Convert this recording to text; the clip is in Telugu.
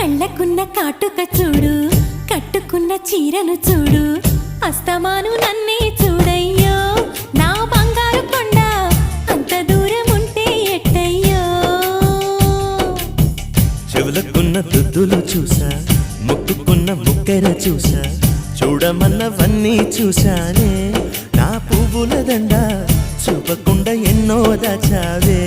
కళ్ళకున్న కాటుక చూడు, కట్టుకున్న చీరను చూడు, అస్తమాను నన్నే చూడయ్యో నా బంగారు కొండ, అంత దూరం ఉంటే ఎట్టయ్యో. చెవులకున్న దుద్దులు చూసా, ముక్కుకున్న ముక్కెర చూసా, చూడమన్నవన్నీ చూశానే. నా పువ్వుల దండ చూపకుండా ఎన్నో దాచావే.